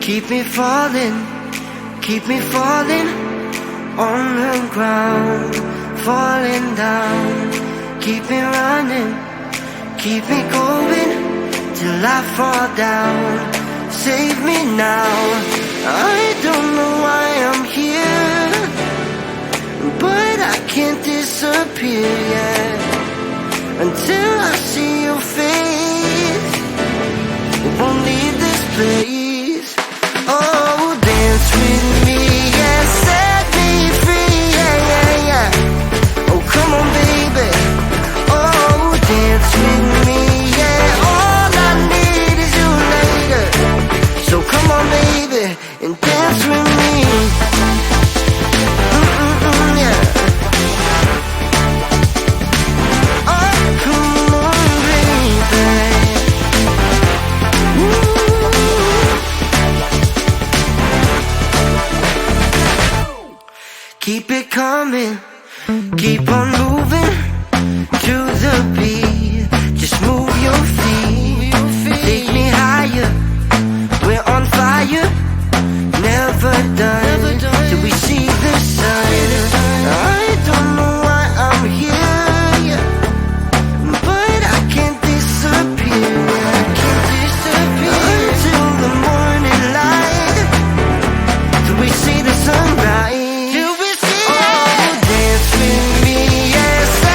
Keep me falling on the ground, falling down. Keep me running, keep me going till I fall down. Save me now. I don't know why I'm here, but I can't disappear yet until I see your face. Won't leave this place. Oh, dance with me, yeah, set me free, yeah, yeah, yeah. Oh, come on, baby. Oh, dance with me, yeah. All I need is you later. So come on, baby, and dance with me. Yeah. Oh, come on, baby. Keep it coming, keep on moving to the beat. Just move your feet, take me higher. We're on fire, never done till we see the sun. I don't know why I'm here, but I can't disappear. I can't disappear until the morning light, till we see the sunrise. Till we see, oh, dance with me, yes.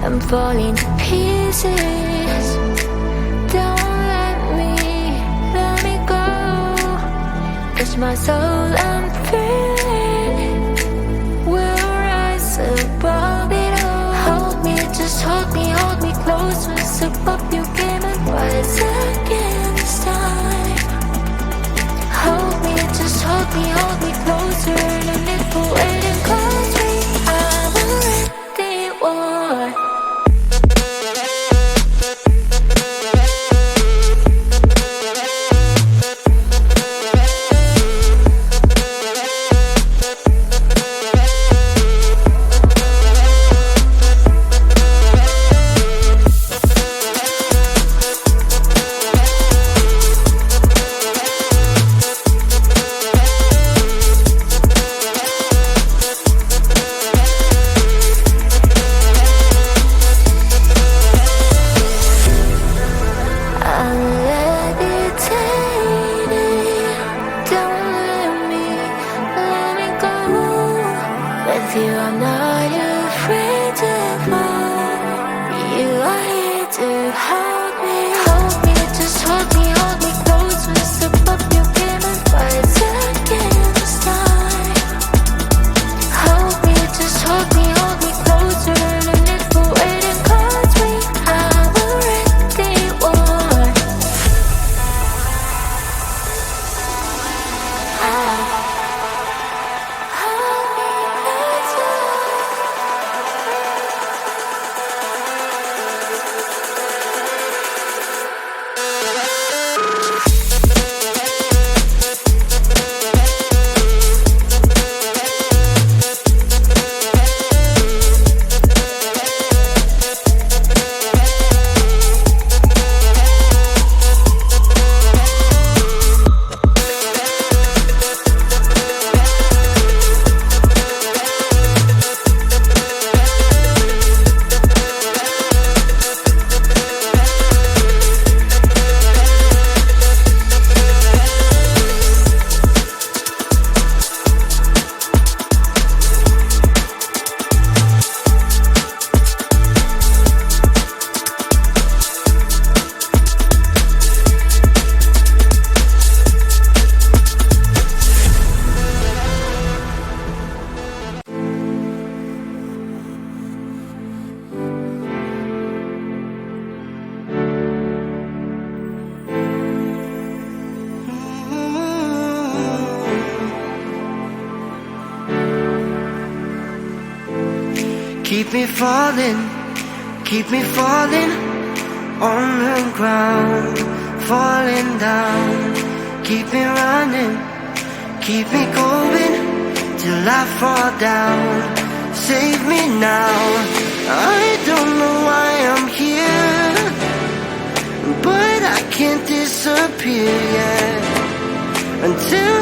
I'm falling to pieces. Don't let me go. Touch my soul, I'm feeling. We'll rise above it all. Hold me, just hold me closer. Sip up your game and rise again this time. Hold me, just hold me closer. No need for waiting, 'cause I'm already one. I'm not afraid to fall. You are here to hold me. Hold me, just hold me closer. Sip up your game and rise again this time. Hold me, just hold me closer. No need for waiting, 'cause I'm already one. Keep me falling on the ground, falling down. Keep me running, keep me going till I fall down. Save me now, I don't know why I'm here, but I can't disappear yet until